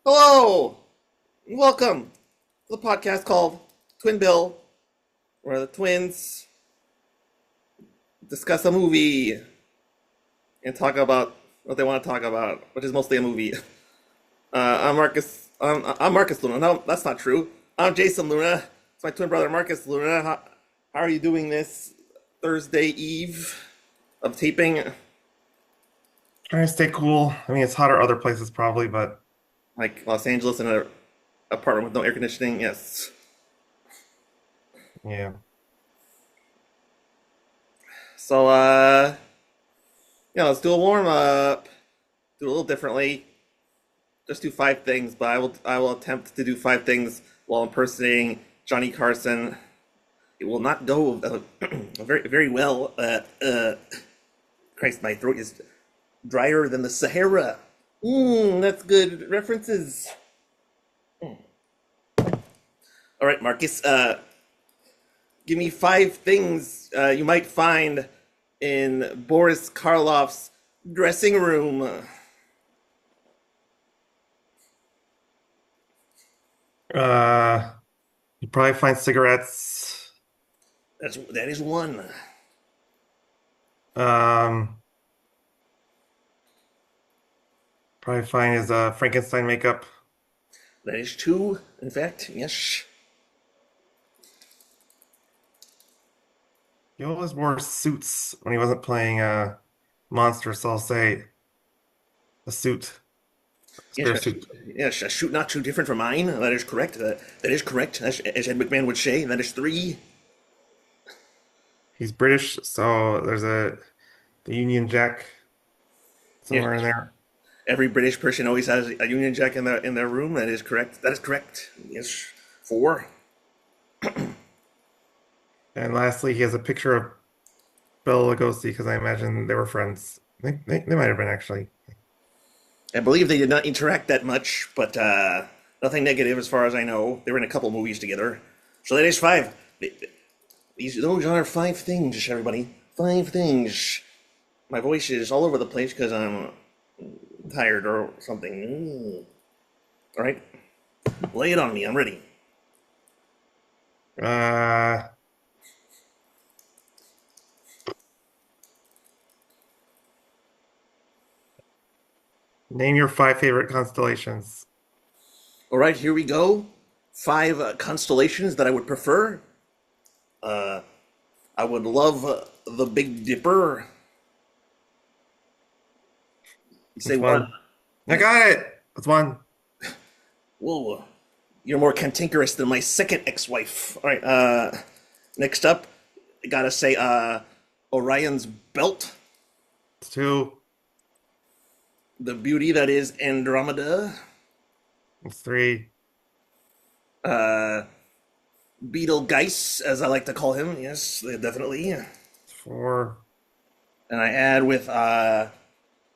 Hello, and welcome to the podcast called Twin Bill, where the twins discuss a movie and talk about what they want to talk about, which is mostly a movie. I'm Marcus. I'm Marcus Luna. No, that's not true. I'm Jason Luna. It's my twin brother Marcus Luna. How are you doing this Thursday eve of taping? Trying to stay cool. I mean, it's hotter other places probably, but Like Los Angeles in an apartment with no air conditioning? Yes. yeah. So, let's do a warm up. Do it a little differently. Just do five things, but I will attempt to do five things while impersonating Johnny Carson. It will not go very well. Christ, my throat is drier than the Sahara. That's good references. All right, Marcus. Give me five things you might find in Boris Karloff's dressing room. Uh, you probably find cigarettes. That is one. Um, Probably find his Frankenstein makeup. That is two. In fact, yes. He always wore suits when he wasn't playing monster, so I'll say a suit, Yes, spare suit. yes, a shoot not too different from mine. That is correct. That is correct. As Ed McMahon would say, that is three. He's British, so there's the Union Jack Yes. somewhere in there. Every British person always has a Union Jack in their room. That is correct. That is correct. Yes, four. And lastly, he has a picture of Bela Lugosi because I imagine they were friends. They might have been actually. I believe they did not interact that much, but nothing negative as far as I know. They were in a couple movies together. So that is five. Those are five things, everybody. Five things. My voice is all over the place because I'm tired or something. All right, lay it on me. I'm ready. Uh, Name your five favorite constellations. All right, here we go. Five constellations that I would prefer. Uh, I would love the Big Dipper. You say Which one. one? I got it. That's one. Whoa, you're more cantankerous than my second ex-wife. All right. Next up, I gotta say, Orion's Belt, It's two. the beauty that is Andromeda, It's three. uh, Betelgeuse, as I like to call him. Yes, definitely. It's four. And I add with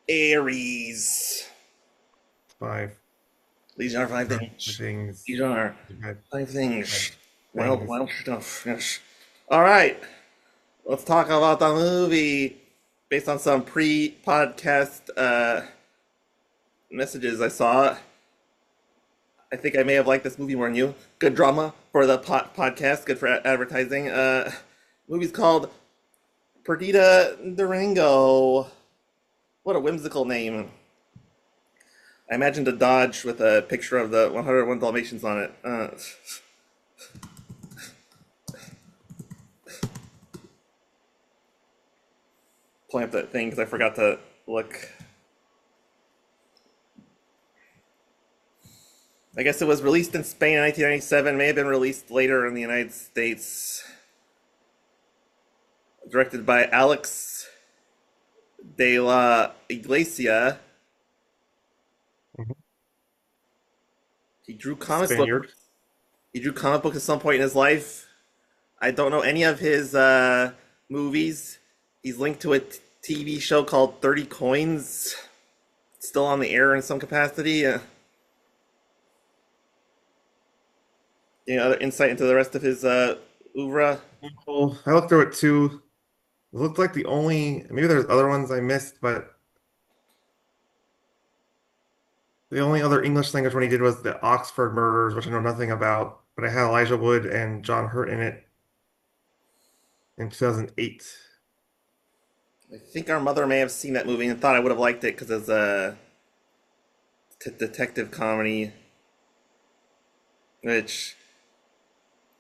Aries. It's five. These are five Five things. things. These are Five five things. five Wild, things. wild stuff. Yes. All right. Let's talk about the movie based on some pre-podcast messages I saw. I think I may have liked this movie more than you. Good drama for the podcast. Good for advertising. Movie's called Perdita Durango. What a whimsical name. I imagined a Dodge with a picture of the 101 Dalmatians on it. Pulling up that thing because I forgot to look. I guess it was released in Spain in 1997, may have been released later in the United States. Directed by Alex de la Iglesia. Mhm. He drew comic books. Spaniard. He drew comic books at some point in his life. I don't know any of his movies. He's linked to a TV show called 30 Coins. It's still on the air in some capacity. Any other insight into the rest of his oeuvre? Oh, I looked through it too. It looked like the only, maybe there's other ones I missed, but The only other English language one he did was the Oxford Murders, which I know nothing about, but it had Elijah Wood and John Hurt in it in 2008. I think our mother may have seen that movie and thought I would have liked it because it's a detective comedy, which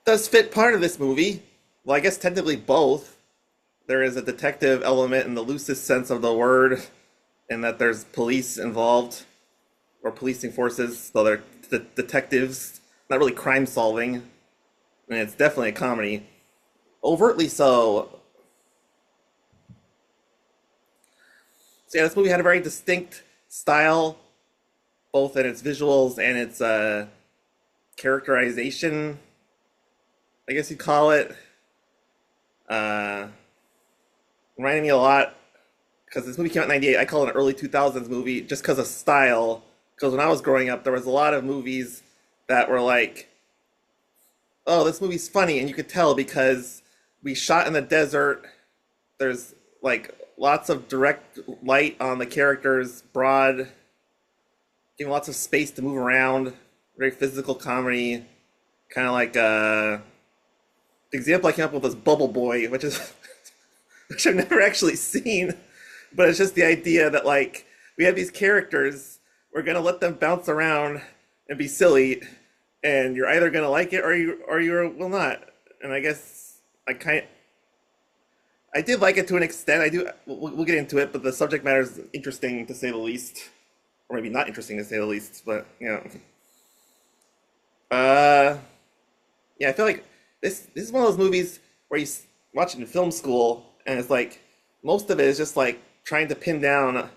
does fit part of this movie. Well, I guess technically both. There is a detective element in the loosest sense of the word, and that there's police involved or policing forces, so they're detectives, not really crime solving, and it's definitely a comedy, overtly so. So yeah, this movie had a very distinct style, both in its visuals and its characterization, I guess you'd call it. Uh, Reminded me a lot because this movie came out in '98. I call it an early 2000s movie just because of style. Because when I was growing up, there was a lot of movies that were like, "Oh, this movie's funny," and you could tell because we shot in the desert. There's like lots of direct light on the characters, broad, giving lots of space to move around. Very physical comedy, kind of like the example I came up with was Bubble Boy, which is which I've never actually seen, but it's just the idea that like we have these characters, we're gonna let them bounce around and be silly, and you're either gonna like it or you will not. And I guess I did like it to an extent. I do. We'll get into it, but the subject matter is interesting to say the least, or maybe not interesting to say the least. But uh, yeah, I feel like this is one of those movies where watch it in film school, and it's like most of it is just like trying to pin down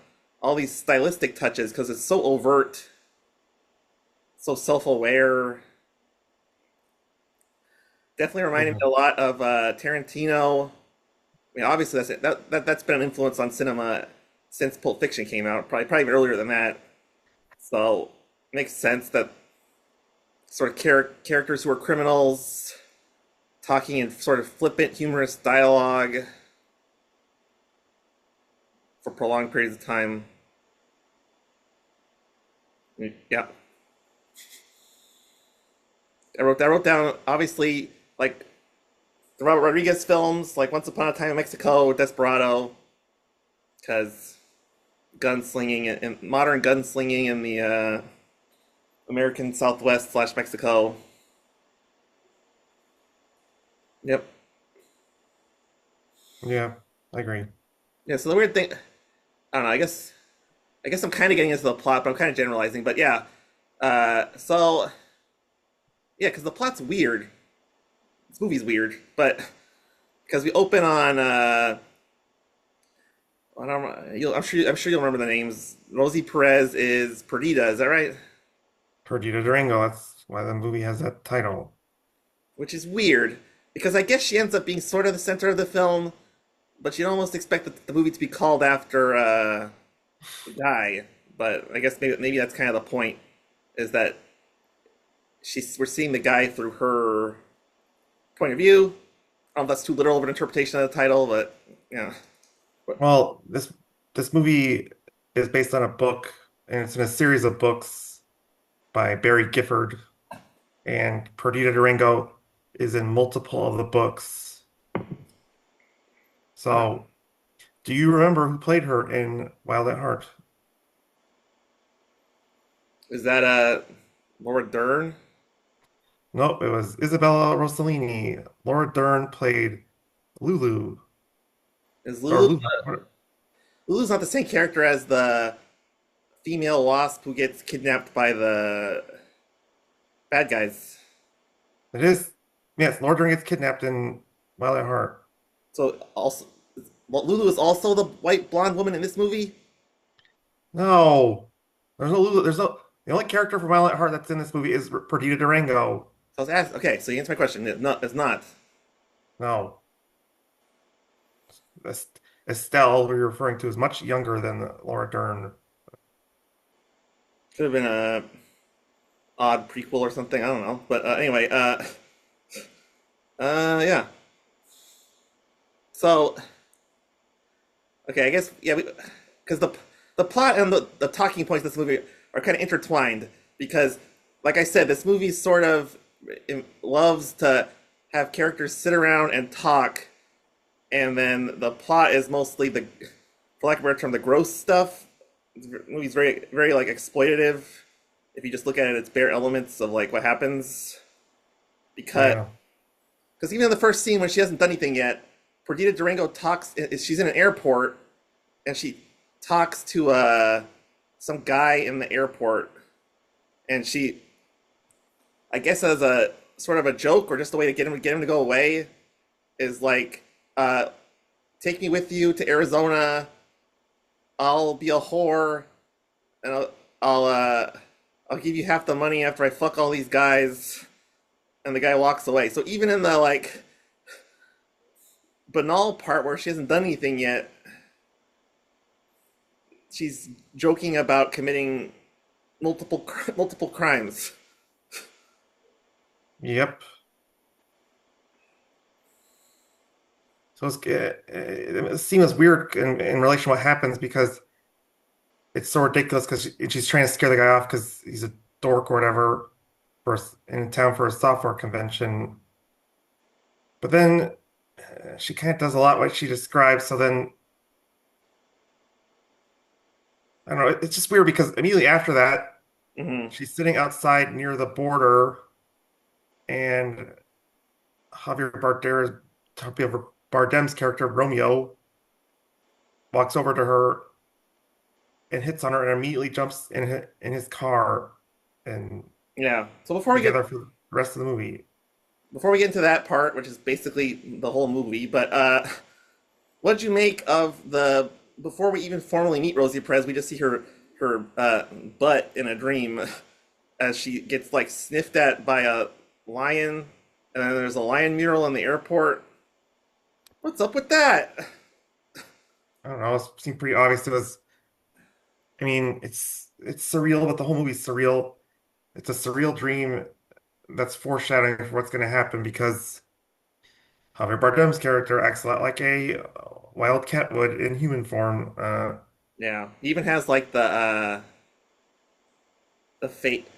all these stylistic touches because it's so overt, so self-aware. Definitely reminded me Mhm. a lot of Tarantino. I mean, obviously that's it. That's been an influence on cinema since Pulp Fiction came out, probably even earlier than that. So it makes sense that sort of characters who are criminals talking in sort of flippant, humorous dialogue for prolonged periods of time. Yeah, I wrote down obviously like the Robert Rodriguez films, like Once Upon a Time in Mexico, Desperado, because gunslinging and modern gunslinging in the American Southwest slash Mexico. Yep. Yeah, I agree. Yeah. So the weird thing, I don't know. I guess I'm kind of getting into the plot, but I'm kind of generalizing. But yeah. So yeah, because the plot's weird. This movie's weird, but because we open on I don't, I'm sure you'll remember the names. Rosie Perez is Perdita. Is that right? Perdita Durango, that's why the movie has that title. Which is weird because I guess she ends up being sort of the center of the film, but you'd almost expect the movie to be called after the guy. But I guess maybe that's kind of the point, is that we're seeing the guy through her point of view. I don't know if that's too literal of an interpretation of the title, but yeah. But Well, this movie is based on a book, and it's in a series of books by Barry Gifford, and Perdita Durango is in multiple of the books. So, do you remember who played her in Wild at Heart? is that Laura Dern? Nope, it was Isabella Rossellini. Laura Dern played Lulu, Is or Lulu? Lulu. Lulu's not the same character as the female wasp who gets kidnapped by the bad guys. It is, yes, Laura Dern gets kidnapped in Wild at Heart. So also, well, Lulu is also the white blonde woman in this movie. No, there's no Lulu. There's no. The only character from Wild at Heart that's in this movie is Perdita Durango. So I was asked. Okay, so you answered my question. No, it's not. No, Estelle, who you're referring to, is much younger than Laura Dern. Could have been a odd prequel or something. I don't know. But anyway, yeah. So okay, I guess yeah, because the the plot and the talking points of this movie are kind of intertwined because, like I said, this movie sort of loves to have characters sit around and talk, and then the plot is mostly the, for lack of a better term, the gross stuff. The movie's very, very like exploitative. If you just look at it, its bare elements of like what happens. Because Yeah. even in the first scene when she hasn't done anything yet, Perdita Durango talks. She's in an airport, and she talks to some guy in the airport, and she, I guess as a sort of a joke or just a way to get him to go away, is like, take me with you to Arizona. I'll be a whore, and I'll give you half the money after I fuck all these guys. And the guy walks away. So even in the like banal part where she hasn't done anything yet, she's joking about committing multiple crimes. Yep. So the scene was weird in relation to what happens because it's so ridiculous because she's trying to scare the guy off because he's a dork or whatever in town for a software convention. But then she kind of does a lot what she describes. So then I don't know. It's just weird because immediately after that, Hmm. she's sitting outside near the border, and Javier Bardem's character Romeo walks over to her and hits on her, and immediately jumps in his car, and Yeah. So before we together get for the rest of the movie. into that part, which is basically the whole movie, but what did you make of the, before we even formally meet Rosie Perez, we just see her butt in a dream as she gets like sniffed at by a lion, and then there's a lion mural in the airport. What's up with that? I don't know. It seemed pretty obvious. I mean, it's surreal, but the whole movie's surreal. It's a surreal dream that's foreshadowing for what's going to happen because Javier Bardem's character acts a lot like a wild cat would in human form. Yeah, he even has like the fate.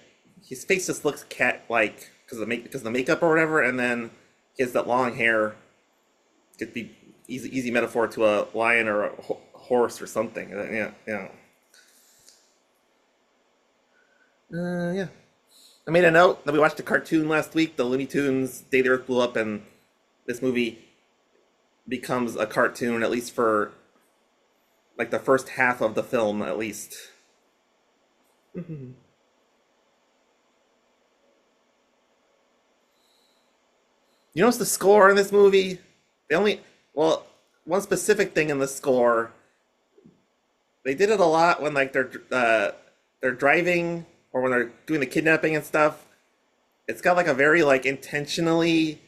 His face just looks cat like because of the makeup or whatever, and then he has that long hair. Could be easy metaphor to a lion or a horse or something. Yeah, yeah. Yeah. I made a note that we watched a cartoon last week, the Looney Tunes Day the Earth Blew Up, and this movie becomes a cartoon, at least for like the first half of the film, at least. You notice the score in this movie? They only, well, one specific thing in the score, they did it a lot when like they're driving or when they're doing the kidnapping and stuff. It's got like a very like intentionally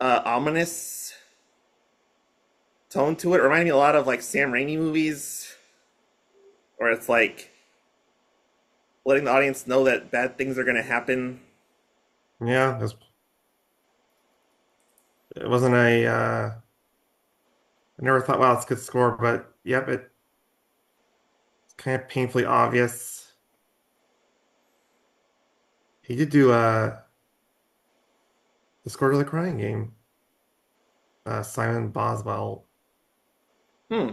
ominous tone to it. It reminded me a lot of like Sam Raimi movies, where it's like letting the audience know that bad things are gonna happen. yeah, it wasn't a. I never thought, wow, it's a good score, but yep, it's kind of painfully obvious. He did do the score to the Crying Game. Simon Boswell. Hmm.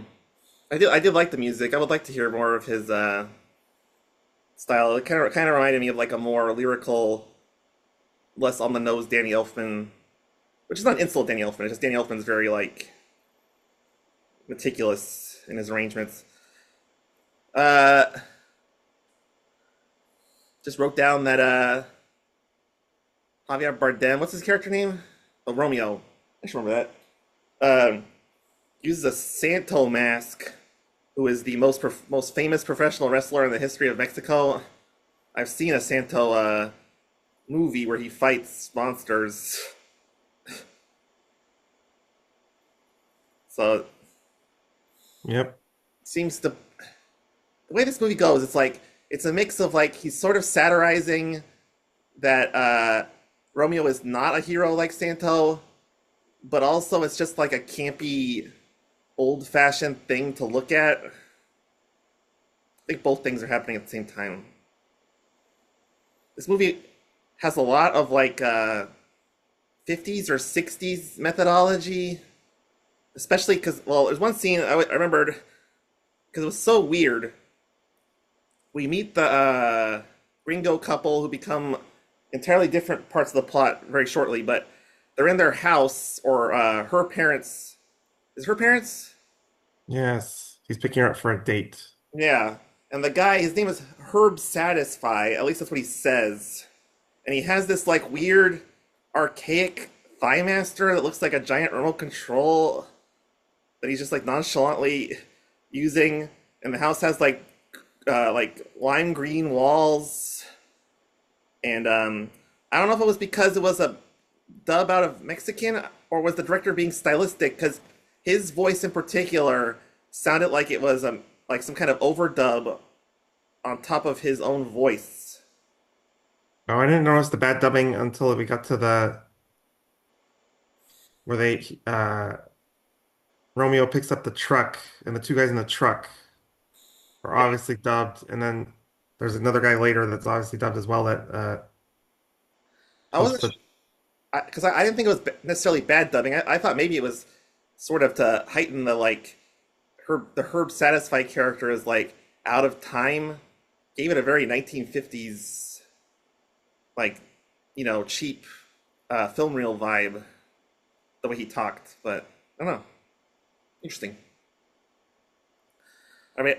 I did like the music. I would like to hear more of his style. It kind of reminded me of like a more lyrical, less on the nose Danny Elfman, which is not insult Danny Elfman. It's just Danny Elfman's very like meticulous in his arrangements. Uh, just wrote down that Javier Bardem. What's his character name? Oh, Romeo. I should remember that. Uses a Santo mask, who is the most famous professional wrestler in the history of Mexico. I've seen a Santo movie where he fights monsters. So it Yep. seems to, the way this movie goes, it's like it's a mix of like he's sort of satirizing that Romeo is not a hero like Santo, but also it's just like a campy, old-fashioned thing to look at. think both things are happening at the same time. This movie has a lot of like 50s or 60s methodology, especially because, well, there's one scene I remembered because it was so weird. We meet the gringo couple who become entirely different parts of the plot very shortly, but they're in their house, or her parents. Is her parents? Yes, he's picking her up for a date. Yeah. And the guy, his name is Herb Satisfy, at least that's what he says. And he has this like weird, archaic Thigh Master that looks like a giant remote control that he's just like nonchalantly using. And the house has like lime green walls. And I don't know if it was because it was a dub out of Mexican or was the director being stylistic because his voice in particular sounded like it was like some kind of overdub on top of his own voice. Oh, I didn't notice the bad dubbing until we got to the where they Romeo picks up the truck and the two guys in the truck are Yeah, obviously dubbed, and then there's another guy later that's obviously dubbed as well that I helps wasn't the because I didn't think it was necessarily bad dubbing. I thought maybe it was sort of to heighten the like the Herb Satisfy character is like out of time, gave it a very 1950s like cheap film reel vibe the way he talked. But I don't know, interesting. I mean,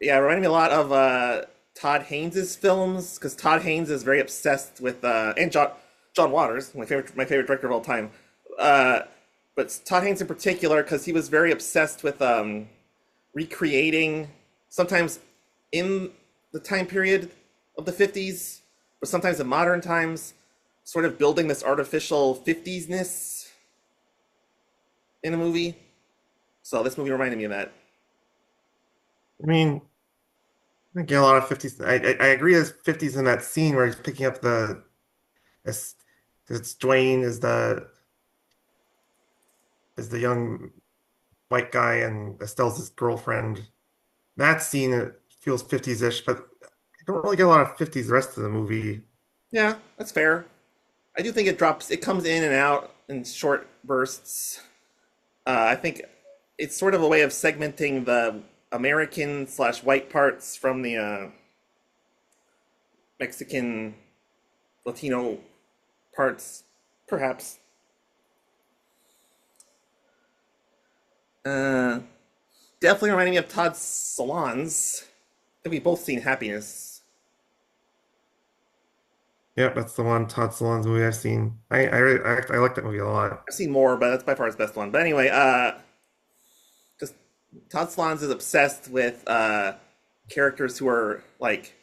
yeah, it reminded me a lot of Todd Haynes's films because Todd Haynes is very obsessed with and John Waters, my favorite director of all time. Uh, but Todd Haynes in particular because he was very obsessed with recreating sometimes in the time period of the 50s, but sometimes in modern times, sort of building this artificial 50s-ness in a movie. So this movie reminded me of that. I mean, I get a lot of 50s. I agree there's 50s in that scene where he's picking up it's, it's Dwayne is the young white guy and Estelle's his girlfriend. That scene it feels 50s-ish, but I don't really get a lot of 50s the rest of the movie. Yeah, that's fair. I do think it comes in and out in short bursts. I think it's sort of a way of segmenting the American slash white parts from the Mexican Latino parts, perhaps. Uh, Definitely reminding me of Todd Salons. I think we've both seen Happiness. Yep, that's the one Todd Solondz movie I've seen. I like that movie a lot. I've seen more, but that's by far his best one. But anyway, just Todd Salons is obsessed with characters who are like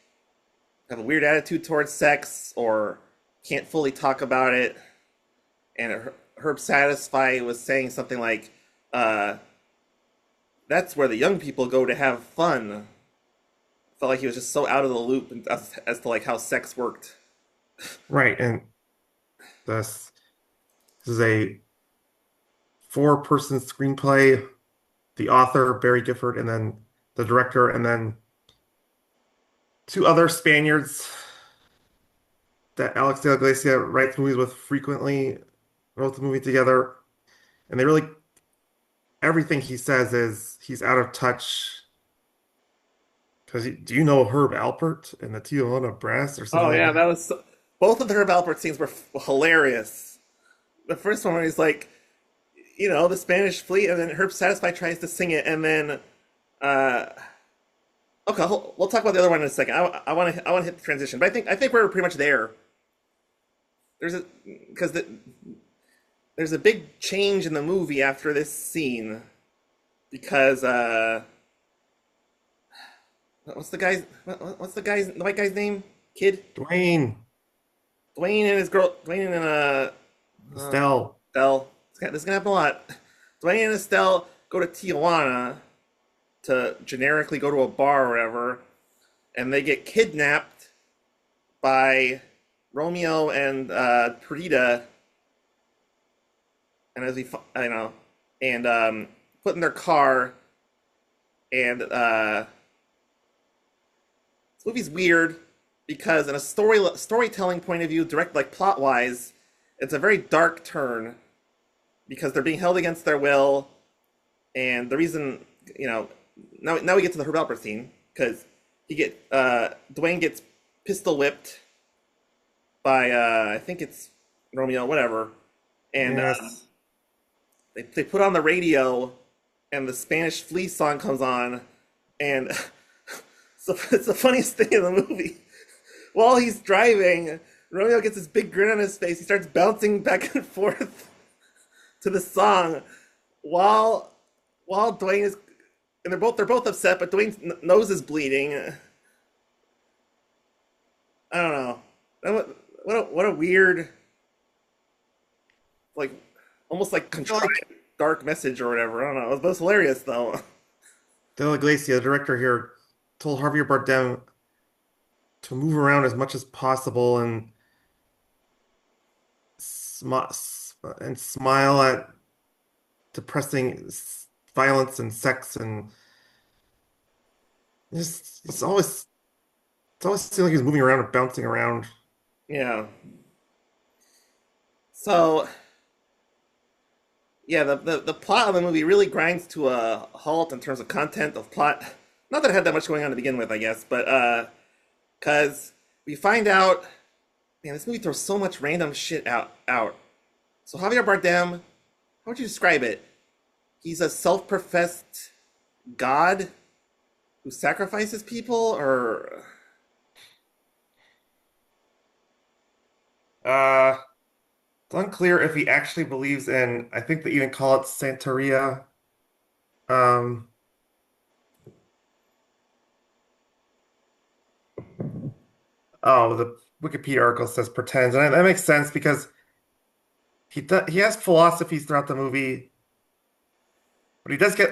have a weird attitude towards sex or can't fully talk about it. And Herb Satisfy was saying something like, "That's where the young people go to have fun." Felt like he was just so out of the loop as to like how sex worked. Right, and this is a four-person screenplay. The author, Barry Gifford, and then the director, and then two other Spaniards that Alex de la Iglesia writes movies with frequently, wrote the movie together. And they really, everything he says is he's out of touch. Because do you know Herb Alpert and the Tijuana Brass or something Oh like yeah, that? both of the Herb Alpert scenes were hilarious. The first one where he's like, the Spanish fleet, and then Herb Satisfy tries to sing it, and then, uh, okay, we'll talk about the other one in a second. I want to hit the transition, but I think we're pretty much there. There's a because there's a big change in the movie after this scene because what's the white guy's name? Kid Dwayne, Dwayne and his girl Dwayne and Estelle. Estelle. This is gonna happen a lot. Dwayne and Estelle go to Tijuana to generically go to a bar or whatever, and they get kidnapped by Romeo and Perdita, and as we, I know, and put in their car, And this movie's weird because, in a storytelling point of view, direct like plot wise, it's a very dark turn because they're being held against their will, and the reason now we get to the Herb Alpert scene because Dwayne gets pistol whipped by I think it's Romeo, whatever, and Yes. they put on the radio, and the Spanish Flea song comes on, and so it's the funniest thing in the movie. While he's driving, Romeo gets this big grin on his face. He starts bouncing back and forth to the song, while Dwayne is, and they're both upset, but Dwayne's nose is bleeding. I don't know. What a weird, like, almost like I feel like contrived dark message or whatever. I don't know. But it's hilarious though. De La Iglesia, the director here, told Javier Bardem to move around as much as possible and smile at depressing violence and sex and it's always seemed like he's moving around and bouncing around. Yeah. So yeah, the plot of the movie really grinds to a halt in terms of content of plot. Not that it had that much going on to begin with, I guess, but because we find out, man, this movie throws so much random shit out. So Javier Bardem, how would you describe it? He's a self-professed god who sacrifices people, or Uh, it's unclear if he actually believes in, I think they even call it Santeria. Um, oh, the Wikipedia article says pretends, and that makes sense because he has philosophies throughout the movie, but he does get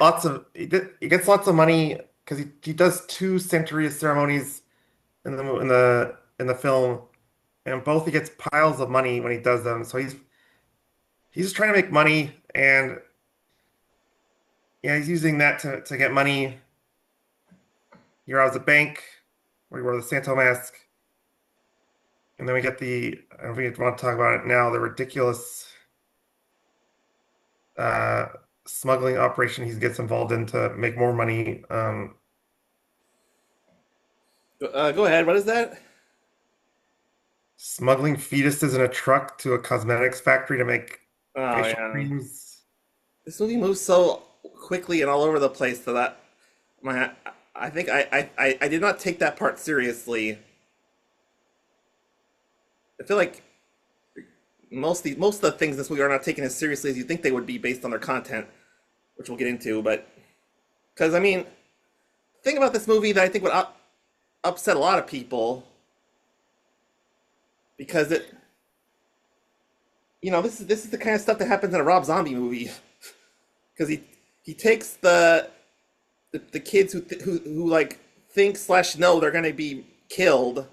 he gets lots of money because he does two Santeria ceremonies in the film, and both he gets piles of money when he does them. So he's just trying to make money, and yeah, he's using that to get money. He robs a bank where he wore the Santo mask, and then we get I don't think we want to talk about it now, the ridiculous uh, smuggling operation he gets involved in to make more money. go ahead. What is that? Smuggling fetuses in a truck to a cosmetics factory to make Oh facial yeah, creams. this movie moves so quickly and all over the place that my I think I did not take that part seriously. I feel like most of the things in this movie are not taken as seriously as you think they would be based on their content, which we'll get into. But because I mean, the thing about this movie that I think would upset a lot of people because this is the kind of stuff that happens in a Rob Zombie movie because he takes the kids who like think slash know they're gonna be killed,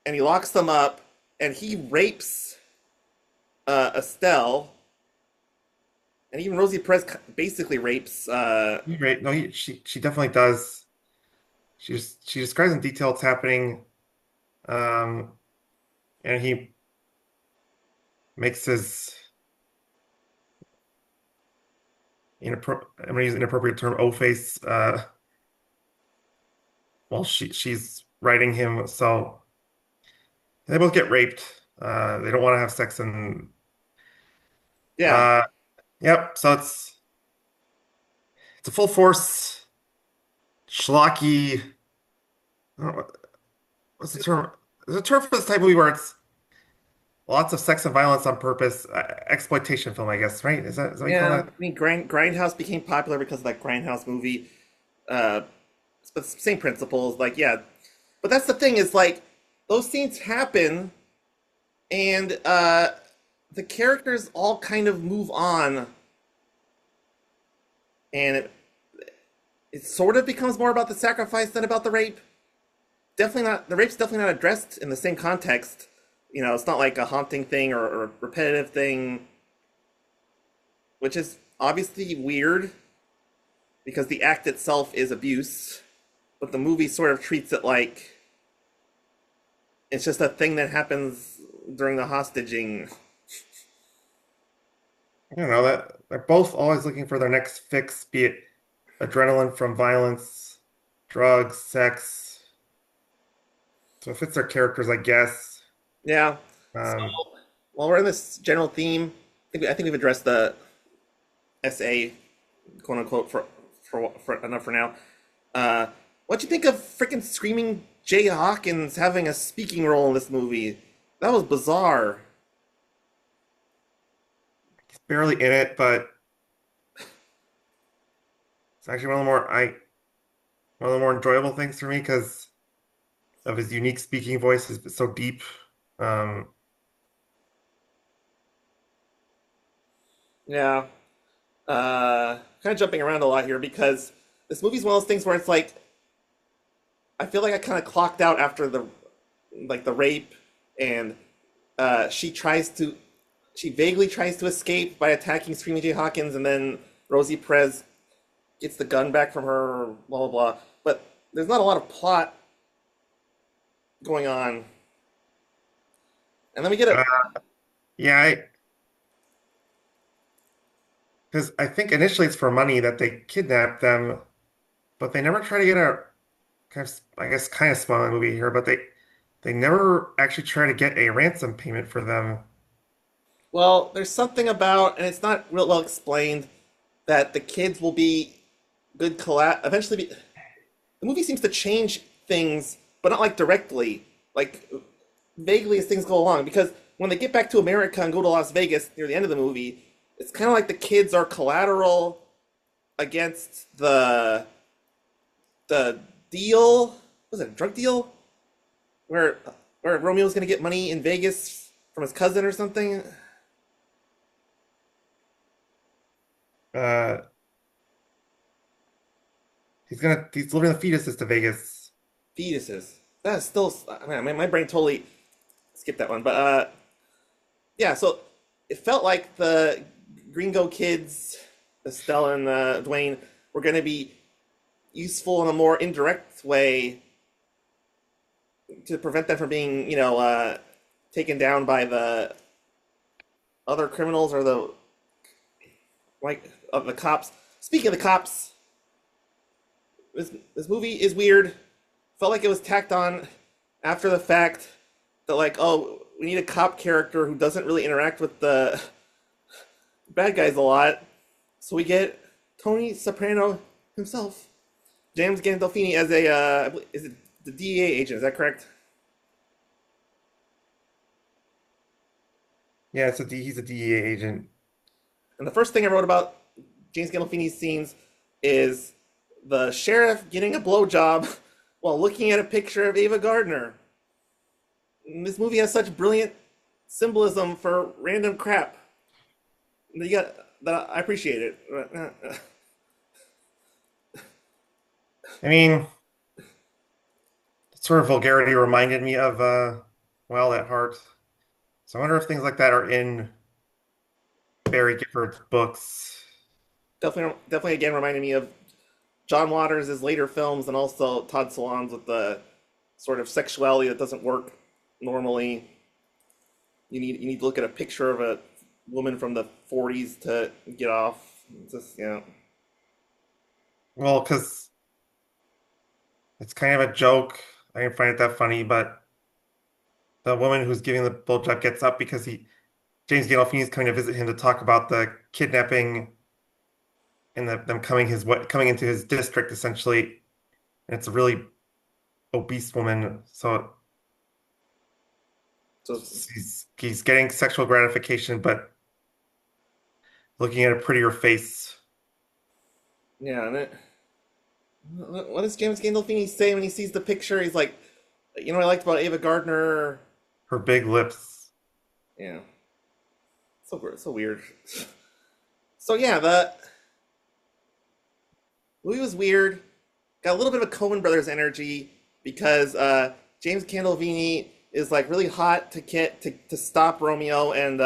and he locks them up, and he rapes Estelle, and even Rosie Perez basically rapes. Right? No, she definitely does. She describes in detail what's happening, um, and he makes his I'm gonna use an inappropriate term, O face, while she's writing him. So they both get raped. They don't want to have sex, and Yeah, uh, yep. So it's a full force schlocky. I don't know, what's the term? There's a term for this type of movie where it's lots of sex and violence on purpose, exploitation film, I guess, right? Is that what you call yeah. that? I mean, Grindhouse became popular because of that Grindhouse movie. Uh, but same principles, like yeah. But that's the thing is like those scenes happen, and the characters all kind of move on, and it sort of becomes more about the sacrifice than about the rape. Definitely not. The rape's definitely not addressed in the same context. It's not like a haunting thing or a repetitive thing, which is obviously weird. because the act itself is abuse, but the movie sort of treats it like it's just a thing that happens during the hostaging. You know that they're both always looking for their next fix, be it adrenaline from violence, drugs, sex. So it fits their characters, I guess. Yeah. So Um, while we're in this general theme, I think we've addressed the SA, quote unquote, for enough for now. Uh, what'd you think of freaking screaming Jay Hawkins having a speaking role in this movie? That was bizarre. he's barely in it, but it's actually one of the more enjoyable things for me because of his unique speaking voice is so deep. Um, Yeah. Kind of jumping around a lot here because this movie's one of those things where it's like I feel like I kind of clocked out after the rape, and she vaguely tries to escape by attacking Screaming Jay Hawkins, and then Rosie Perez gets the gun back from her, blah blah blah. But there's not a lot of plot going on, and then we get a uh, yeah, because I think initially it's for money that they kidnap them, but they never try to get a kind of, I guess, kind of spoiling movie here, but they never actually try to get a ransom payment for them. well, there's something about, and it's not real well explained, that the kids will be good eventually be. The movie seems to change things, but not like directly, like vaguely as things go along. Because when they get back to America and go to Las Vegas near the end of the movie, it's kind of like the kids are collateral against the deal. Was it a drug deal where where Romeo's going to get money in Vegas from his cousin or something? Uh, he's delivering the fetuses to Vegas. Fetuses. That's still. Man, my brain totally skipped that one. But yeah, so it felt like the Gringo kids, Estelle and Dwayne, were going to be useful in a more indirect way to prevent them from being, taken down by the other criminals or the like of the cops. Speaking of the cops, this movie is weird. Felt like it was tacked on after the fact that like, oh, we need a cop character who doesn't really interact with the bad guys a lot, so we get Tony Soprano himself, James Gandolfini as a is it the DEA agent? Is that correct? Yeah, he's a DEA agent. And the first thing I wrote about James Gandolfini's scenes is the sheriff getting a blowjob while looking at a picture of Ava Gardner. And this movie has such brilliant symbolism for random crap. You got that I appreciate it. I mean, sort of vulgarity reminded me of Wild at Heart. So I wonder if things like that are in Barry Gifford's books. Definitely again reminded me of John Waters' later films and also Todd Solondz with the sort of sexuality that doesn't work normally. You need to look at a picture of a woman from the 40s to get off. It's just, Well, because it's kind of a joke. I didn't find it that funny, but the woman who's giving the blowjob gets up because James Gandolfini is coming to visit him to talk about the kidnapping and them coming into his district essentially. And it's a really obese woman, so so he's getting sexual gratification, but looking at a prettier face. yeah. And what does James Gandolfini say when he sees the picture? He's like, what I liked about Ava Gardner. Her big lips. Yeah, so weird. So yeah, the movie was weird. Got a little bit of a Coen Brothers energy because James Gandolfini is like really hot to get to stop Romeo and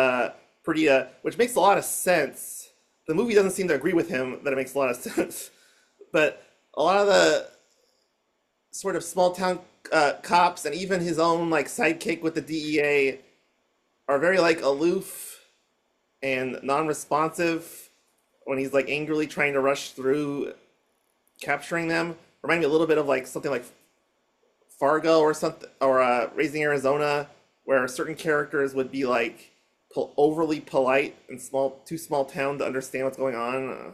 Perdita, which makes a lot of sense. The movie doesn't seem to agree with him that it makes a lot of sense. but a lot of the sort of small town cops and even his own like sidekick with the DEA are very like aloof and non-responsive when he's like angrily trying to rush through capturing them. Remind me a little bit of like something like Fargo or something, or Raising Arizona, where certain characters would be like overly polite and too small town to understand what's going on.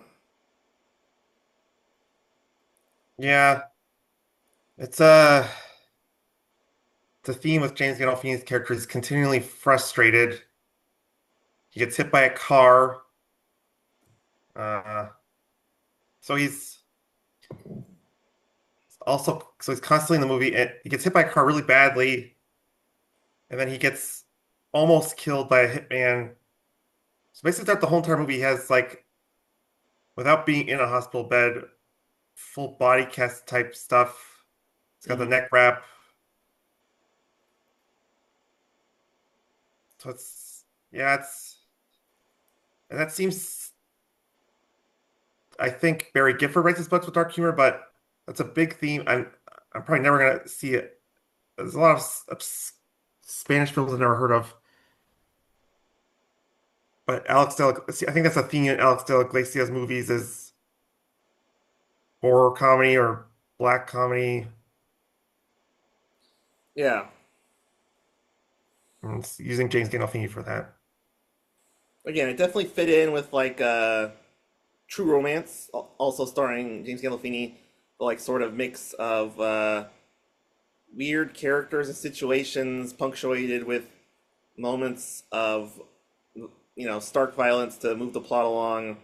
Yeah, it's the theme with James Gandolfini's character is continually frustrated. He gets hit by a car. Uh, so he's constantly in the movie and he gets hit by a car really badly, and then he gets almost killed by a hitman. So basically throughout the whole entire movie he has like without being in a hospital bed, full body cast type stuff. He's got the Mhm. neck wrap. So it's yeah, it's and that seems I think Barry Gifford writes his books with dark humor, but that's a big theme. I'm probably never gonna see it. There's a lot of Spanish films I've never heard of, but I think that's a theme in Alex de la Iglesias movies is horror comedy or black comedy, Yeah. and it's using James Gandolfini for that. Again, it definitely fit in with like True Romance, also starring James Gandolfini, the like sort of mix of weird characters and situations punctuated with moments of stark violence to move the plot along.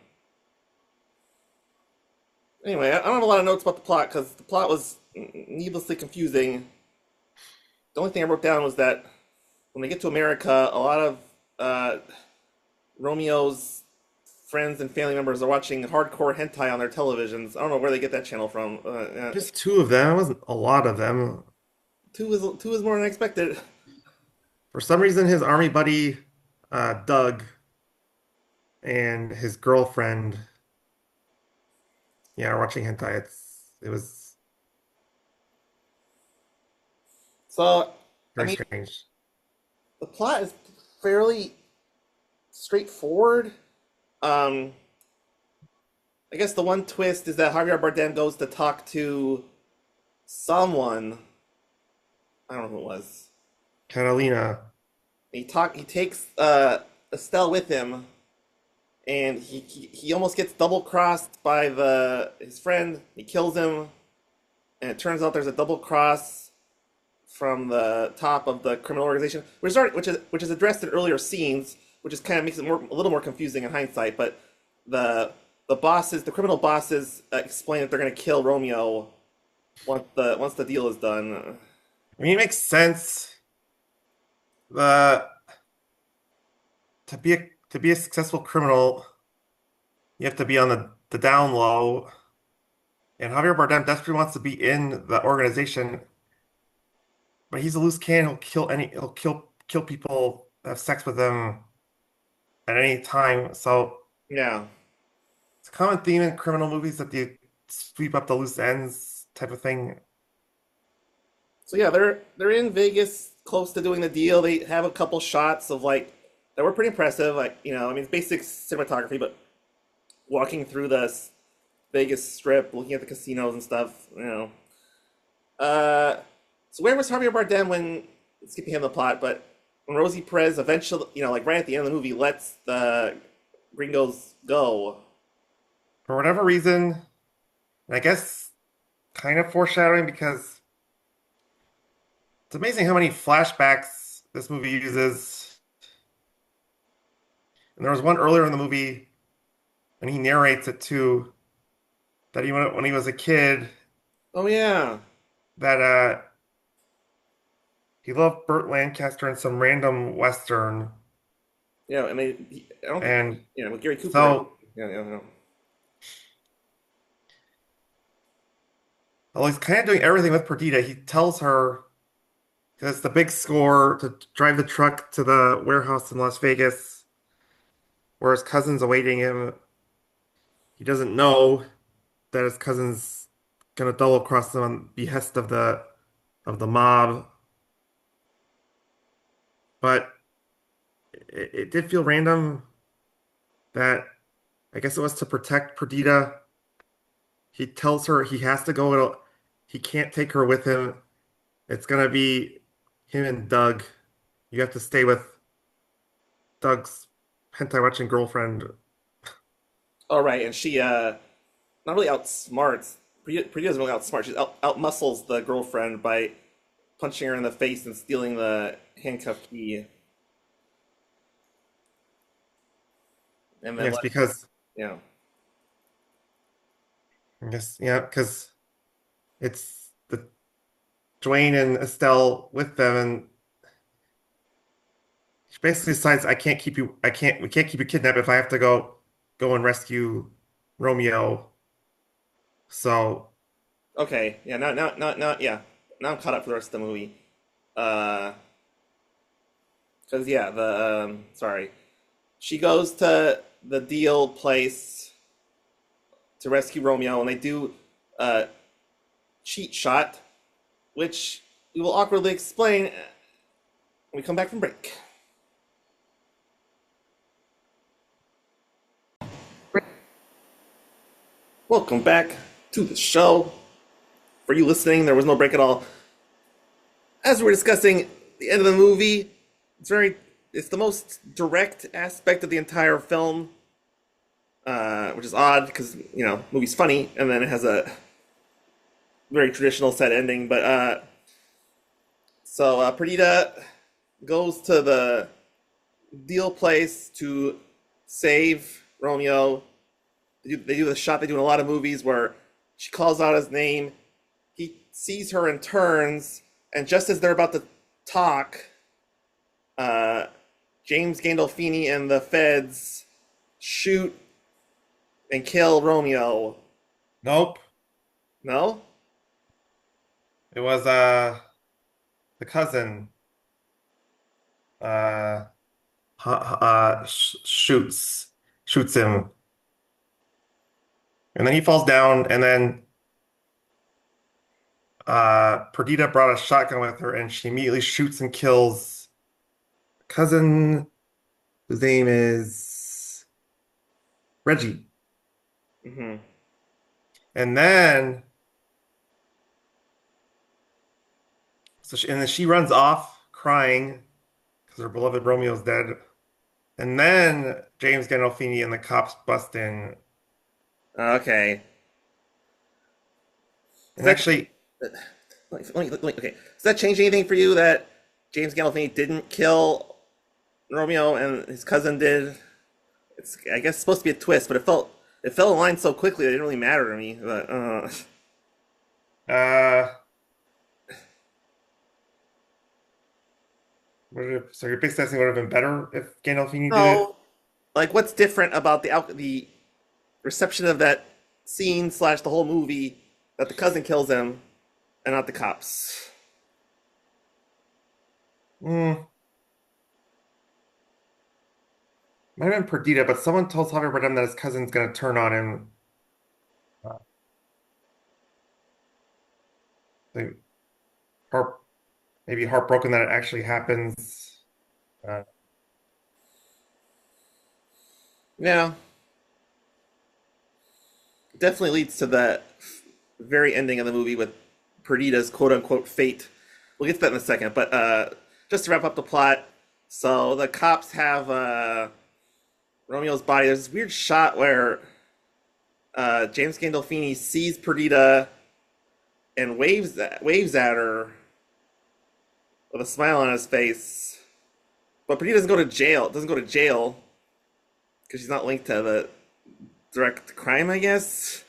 Anyway, I don't have a lot of notes about the plot because the plot was needlessly confusing. The only thing I wrote down was that when they get to America, a lot of uh, Romeo's friends and family members are watching hardcore hentai on their televisions. I don't know where they get that channel from. Just two of them. It wasn't a lot of them. Two is more than I expected. For some reason, his army buddy, Doug, and his girlfriend, yeah, are watching hentai. It was So, I very mean, strange. the plot is fairly straightforward. Um, I guess the one twist is that Javier Bardem goes to talk to someone. I don't know who it was. Catalina. He takes Estelle with him, and he almost gets double crossed by the his friend. He kills him, and it turns out there's a double cross from the top of the criminal organization, which is addressed in earlier scenes, which is kind of makes it a little more confusing in hindsight. But the the criminal bosses, explain that they're going to kill Romeo once the deal is done. I mean, it makes sense. The to be a successful criminal, you have to be on the down low. And Javier Bardem desperately wants to be in the organization, but he's a loose cannon. He'll kill people, have sex with them at any time. So Yeah. it's a common theme in criminal movies that you sweep up the loose ends type of thing. So yeah, they're in Vegas, close to doing the deal. They have a couple shots of like that were pretty impressive. Like I mean, it's basic cinematography, but walking through the Vegas Strip, looking at the casinos and stuff. Uh, so where was Javier Bardem when skipping him the plot? But when Rosie Perez eventually, like right at the end of the movie, lets the gringos go. For whatever reason, and I guess kind of foreshadowing because it's amazing how many flashbacks this movie uses. And there was one earlier in the movie, and he narrates it too, that when he was a kid, Oh yeah, that he loved Burt Lancaster in some random Western. yeah. I mean, I don't think And with Gary Cooper. so, Yeah, yeah, yeah. while he's kind of doing everything with Perdita, he tells her, because it's the big score to drive the truck to the warehouse in Las Vegas, where his cousin's awaiting him. He doesn't know. that his cousin's gonna double cross him on behest of the mob, but it did feel random that I guess it was to protect Perdita. He tells her he has to go. He can't take her with him. It's gonna be him and Doug. You have to stay with Doug's hentai watching girlfriend. All right, and she not really outsmarts. Pretty doesn't really outsmart. She outmuscles the girlfriend by punching her in the face and stealing the handcuff key, and then Yes, let because you know. I guess yeah, because it's the Dwayne and Estelle with them, and she basically decides I can't keep you. We can't keep you kidnapped if I have to go and rescue Romeo. So Okay, yeah, yeah. Now I'm caught up for the rest of the movie. Uh, cause yeah, the sorry, she goes to the deal place to rescue Romeo, and they do a cheat shot, which we will awkwardly explain when we come back from break. Welcome back to the show. For you listening, there was no break at all. As we were discussing the end of the movie, it's the most direct aspect of the entire film, which is odd because movie's funny and then it has a very traditional sad ending. But Perdita goes to the deal place to save Romeo. They do the shot they do in a lot of movies where she calls out his name. He sees her and turns, and just as they're about to talk, James Gandolfini and the feds shoot and kill Romeo. nope, No? it was the cousin uh shoots him, and then he falls down, and then Perdita brought a shotgun with her, and she immediately shoots and kills cousin. His name is Reggie. Mm-hmm. And then, and then she runs off crying because her beloved Romeo's dead. And then James Gandolfini and the cops bust in. Okay. Does And that actually, okay? Does that change anything for you that James Gandolfini didn't kill Romeo and his cousin did? It's I guess supposed to be a twist, but it fell in line so quickly that it didn't really matter to me. But uh, so you're basically asking would have been better if Gandolfini did it? no, like what's different about the reception of that scene slash the whole movie that the cousin kills him and not the cops? Hmm, might have been Perdita, but someone told Javier Bardem that his cousin's gonna turn on him. Uh, they heart, maybe heartbroken that it actually happens. Uh, Yeah, definitely leads to the very ending of the movie with Perdita's quote unquote fate. We'll get to that in a second, but just to wrap up the plot, so the cops have Romeo's body. There's this weird shot where James Gandolfini sees Perdita and waves at her with a smile on his face. But Perdita doesn't go to jail. Doesn't go to jail because she's not linked to the direct crime, I guess.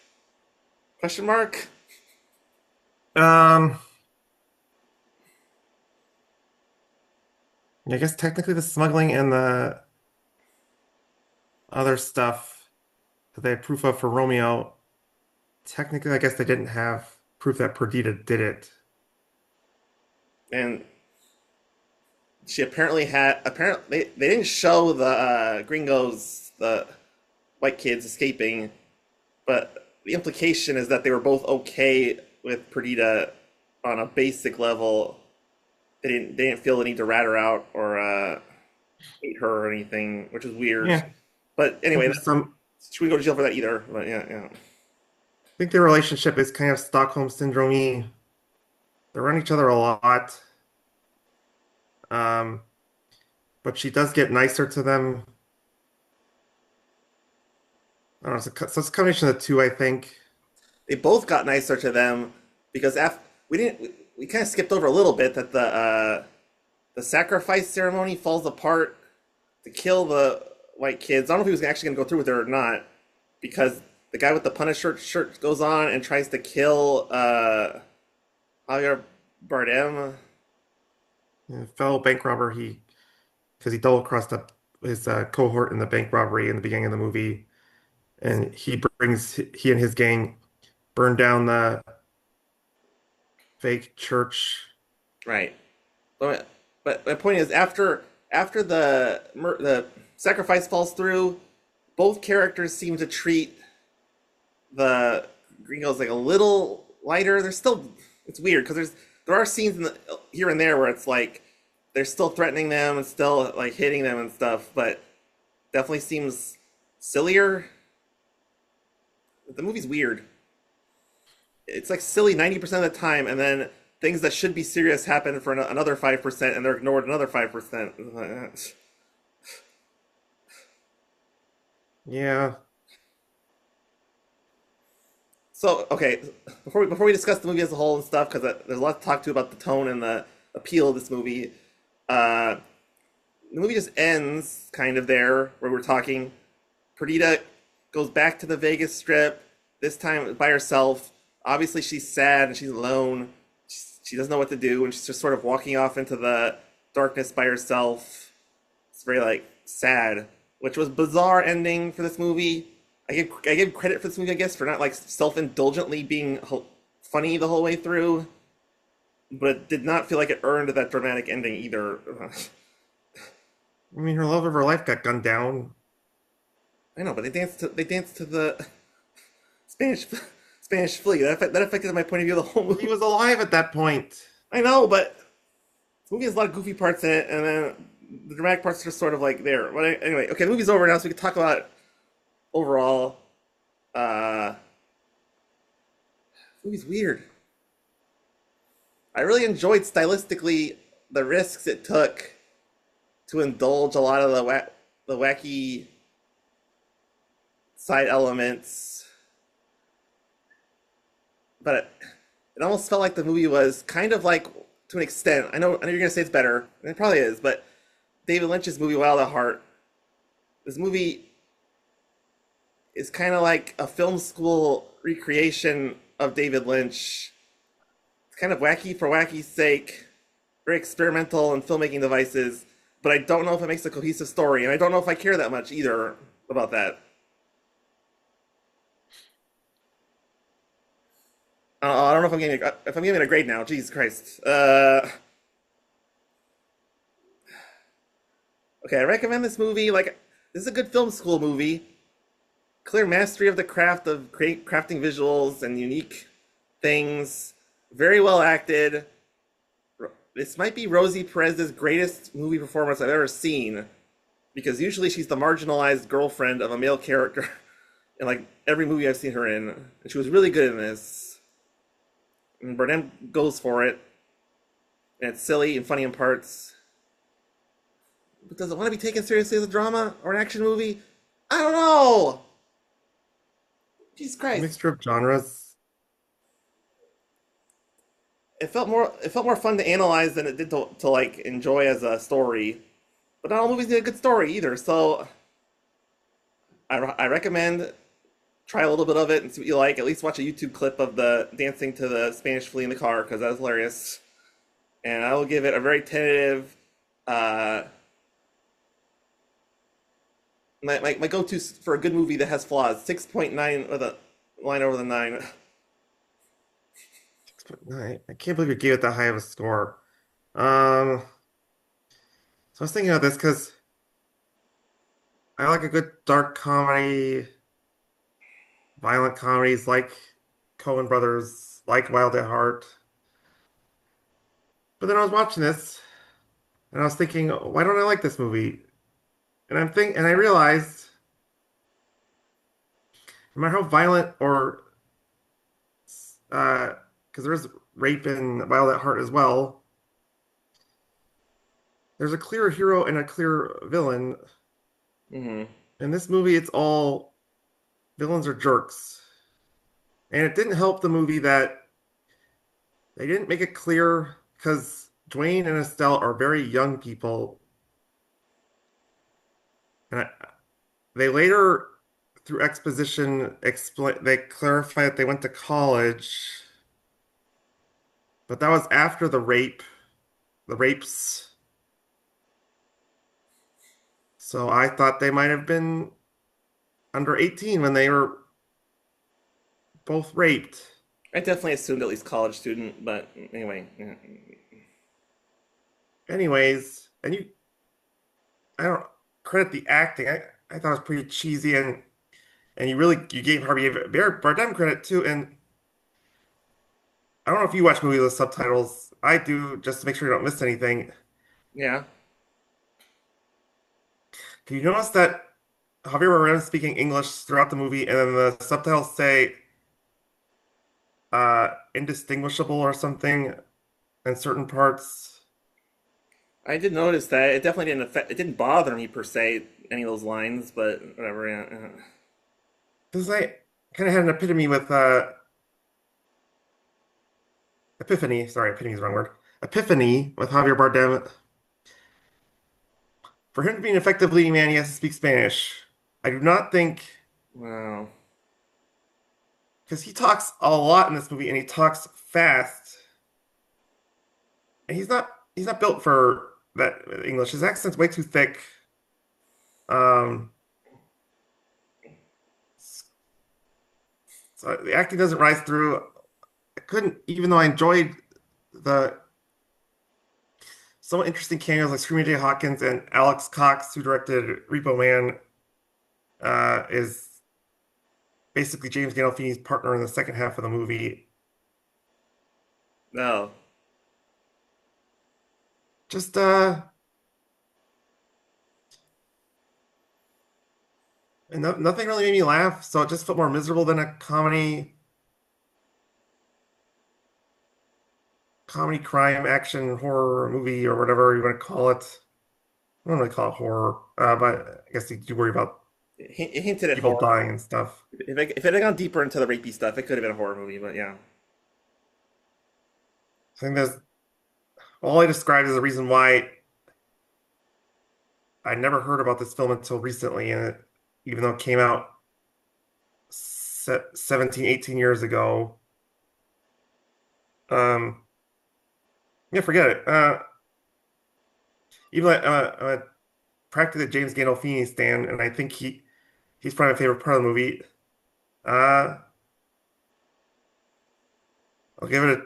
Question mark. um, I guess technically the smuggling and the other stuff that they had proof of for Romeo, technically, I guess they didn't have proof that Perdita did it. And she apparently had they didn't show the gringos, the white kids escaping, but the implication is that they were both okay with Perdita on a basic level. They didn't feel the need to rat her out or hate her or anything, which is weird. Yeah, But anyway, maybe some. should we go to jail for that either? But yeah, yeah. I think their relationship is kind of Stockholm syndrome-y. They're around each other a lot, um, but she does get nicer to them. I don't know. So it's a combination of the two, I think. They both got nicer to them because after we didn't we kind of skipped over a little bit that the sacrifice ceremony falls apart to kill the white kids. I don't know if he was actually going to go through with it or not because the guy with the Punisher shirt goes on and tries to kill Javier Bardem. Fellow bank robber, because he double-crossed up his cohort in the bank robbery in the beginning of the movie, and he and his gang burned down the fake church. Right. But my point is, after the sacrifice falls through, both characters seem to treat the gringos like a little lighter. There's still it's weird because there are scenes here and there where it's like they're still threatening them and still like hitting them and stuff, but definitely seems sillier. The movie's weird. It's like silly 90% of the time, and then things that should be serious happen for another 5%, and they're ignored another 5%. Yeah, So okay, before we discuss the movie as a whole and stuff, because there's a lot to talk to about the tone and the appeal of this movie. Uh, the movie just ends kind of there where we're talking. Perdita goes back to the Vegas Strip, this time by herself. Obviously, she's sad and she's alone. She doesn't know what to do, and she's just sort of walking off into the darkness by herself. It's very like sad, which was bizarre ending for this movie. I give credit for this movie, I guess, for not like self-indulgently being funny the whole way through, but it did not feel like it earned that dramatic ending either. I mean, her love of her life got gunned down. I know, but they danced to the Spanish Spanish Flea. That affected my point of view of the whole He movie. was alive at that point. I know, but this movie has a lot of goofy parts in it, and then the dramatic parts are just sort of like there. But anyway, okay, the movie's over now, so we can talk about overall. Uh, the movie's weird. I really enjoyed stylistically the risks it took to indulge a lot of the wacky side elements, but it almost felt like the movie was kind of like to an extent. I know you're gonna say it's better, and it probably is, but David Lynch's movie Wild at Heart. This movie is kind of like a film school recreation of David Lynch. It's kind of wacky for wacky's sake, very experimental in filmmaking devices, but I don't know if it makes a cohesive story, and I don't know if I care that much either about that. I don't know if I'm giving it a grade now. Jesus Christ. Okay, I recommend this movie. Like, this is a good film school movie. Clear mastery of the craft of crafting visuals and unique things. Very well acted. This might be Rosie Perez's greatest movie performance I've ever seen, because usually she's the marginalized girlfriend of a male character in like every movie I've seen her in, and she was really good in this. And Bardem goes for it, and it's silly and funny in parts. But does it want to be taken seriously as a drama or an action movie? I don't know. Jesus Christ. Mixture of genres. It felt more fun to analyze than it did to like enjoy as a story. But not all movies need a good story either. So I recommend try a little bit of it and see what you like. At least watch a YouTube clip of the dancing to the Spanish Flea in the car because that was hilarious. And I will give it a very tentative. Uh, my go-to for a good movie that has flaws 6.9 with a line over the 9. 6.9. I can't believe you gave it that high of a score. Um, so I was thinking of this because I like a good dark comedy violent comedies like Coen Brothers, like Wild at Heart. But then I was watching this and I was thinking, why don't I like this movie? And I realized no matter how violent or because there's rape in Wild at Heart as well, there's a clear hero and a clear villain. Hmm. In this movie, it's all villains are jerks. And it didn't help the movie that they didn't make it clear because Dwayne and Estelle are very young people. And they later, through exposition, explain they clarify that they went to college, but that was after the rapes. So I thought they might have been under 18 when they were both raped. I definitely assumed at least college student, but anyway. Yeah. Anyways, I don't credit the acting. I thought it was pretty cheesy and you gave Javier Bardem credit too. And I don't know if you watch movies with subtitles. I do just to make sure you don't miss anything. Yeah. Can you notice that Javier Bardem is speaking English throughout the movie, and then the subtitles say indistinguishable or something in certain parts? I did notice that. It definitely didn't affect, it didn't bother me per se, any of those lines, but whatever. Yeah. Because I kind of had an epitome with epiphany. Sorry, epitome is the wrong word. Epiphany with Javier Bardem. For him to be an effective leading man, he has to speak Spanish. I do not think Wow. because he talks a lot in this movie and he talks fast, and he's not built for that English. His accent's way too thick. Um, so the acting doesn't rise through. I couldn't, even though I enjoyed the somewhat interesting cameos like Screaming Jay Hawkins and Alex Cox, who directed Repo Man, is basically James Gandolfini's partner in the second half of the movie. No. Just and nothing really made me laugh, so it just felt more miserable than a comedy, crime, action, horror movie, or whatever you want to call it. I don't really call it horror, but I guess you do worry about It hinted at people horror. dying and stuff. If it had gone deeper into the rapey stuff, it could have been a horror movie, but yeah. I think there's all I described is the reason why I never heard about this film until recently, and even though it came out 17, 18 years ago, um, yeah, forget it. Even though I'm practically a James Gandolfini stan, and I think he's probably my favorite part of the movie. Uh, I'll give it a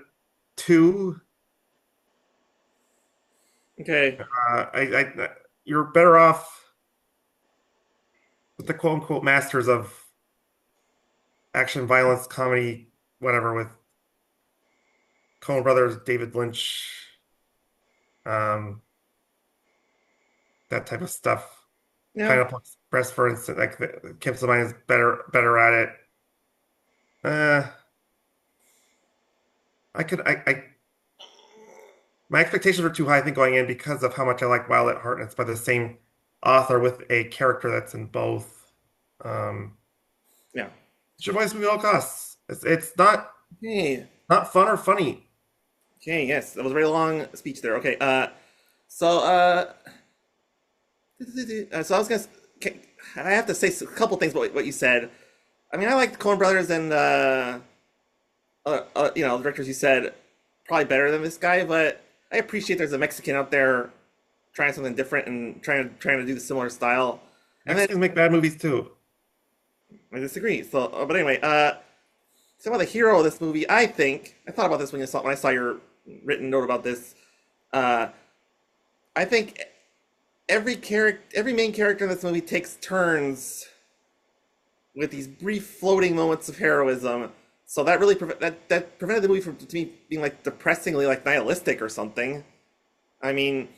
two. Okay. You're better off with the quote unquote masters of action, violence, comedy, whatever, with Coen Brothers, David Lynch, um, that type of stuff. Yeah. Pineapple Express, for instance, like Kim Sabine is better at it. Uh, I my expectations were too high, I think, going in because of how much I like Wild at Heart, and it's by the same author with a character that's in both. Um, Yeah. should avoid this movie at all costs. It's not fun or funny. Okay, yes, that was a very long speech there. Okay, so so I was gonna, okay, I have to say a couple things about what you said. I mean, I like the Coen Brothers and the directors you said probably better than this guy, but I appreciate there's a Mexican out there trying something different and trying to do the similar style. And then Mexicans make bad movies too. I disagree. So, but anyway, so about the hero of this movie, I thought about this when I saw your written note about this. Uh, I think every main character in this movie takes turns with these brief floating moments of heroism. So that really that prevented the movie from to me being like depressingly like nihilistic or something. I mean,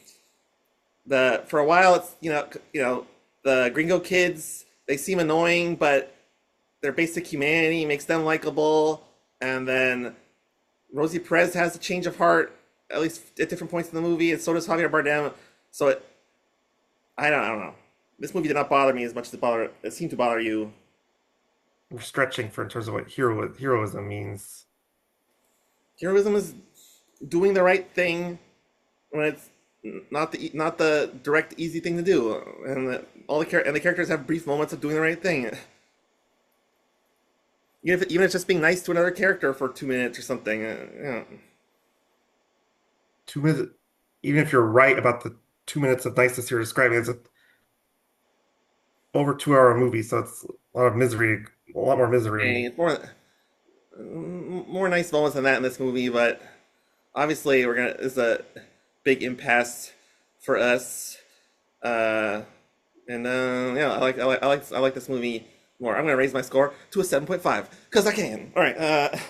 the for a while it's the Gringo kids, they seem annoying, but their basic humanity makes them likable. And then Rosie Perez has a change of heart, at least at different points in the movie, and so does Javier Bardem. So I don't know. This movie did not bother me as much as it seemed to bother you. We're stretching for in terms of what heroism means. Heroism is doing the right thing when it's not the direct easy thing to do, and the characters have brief moments of doing the right thing. Even if it's just being nice to another character for 2 minutes or something. 2 minutes, even if you're right about the 2 minutes of niceness you're describing, it's a over 2 hour movie, so it's a lot of misery, a lot more misery. It's more nice moments than that in this movie, but obviously it's a big impasse for us. Yeah, I like this movie more. I'm gonna raise my score to a 7.5 because I can. All right.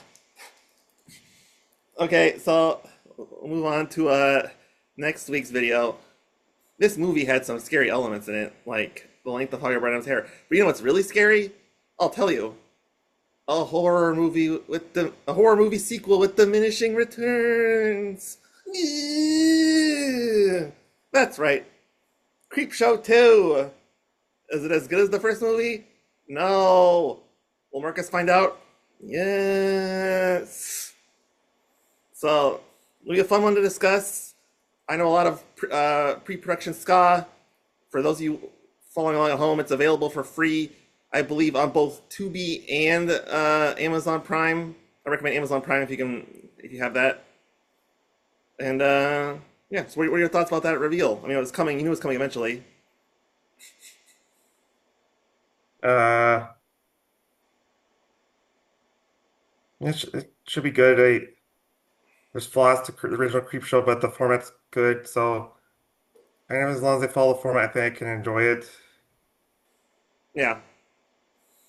Okay, so we'll move on to next week's video. This movie had some scary elements in it, like the length of Javier Bardem's hair. But you know what's really scary? I'll tell you. A horror movie sequel with diminishing returns. Yeah. That's right. Creepshow 2. Is it as good as the first movie? No. Will Marcus find out? Yes. So, it'll be a fun one to discuss. I know a lot of pre-production ska. For those of you following along at home, it's available for free, I believe, on both Tubi and Amazon Prime. I recommend Amazon Prime if you have that. And yeah, so what are your thoughts about that reveal? I mean, it was coming. You knew it was coming eventually. Uh, it should be good. There's flaws to the original Creepshow, but the format's good. So I know as long as they follow the format, I think I can enjoy it. Yeah,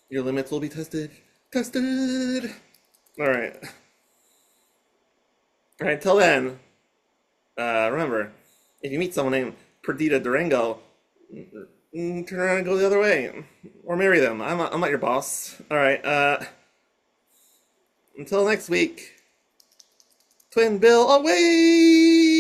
your limits will be tested. Tested. All right. All right. Till then, remember, if you meet someone named Perdita Durango, turn around and go the other way, or marry them. I'm not your boss. All right. Until next week. Twin Bill away!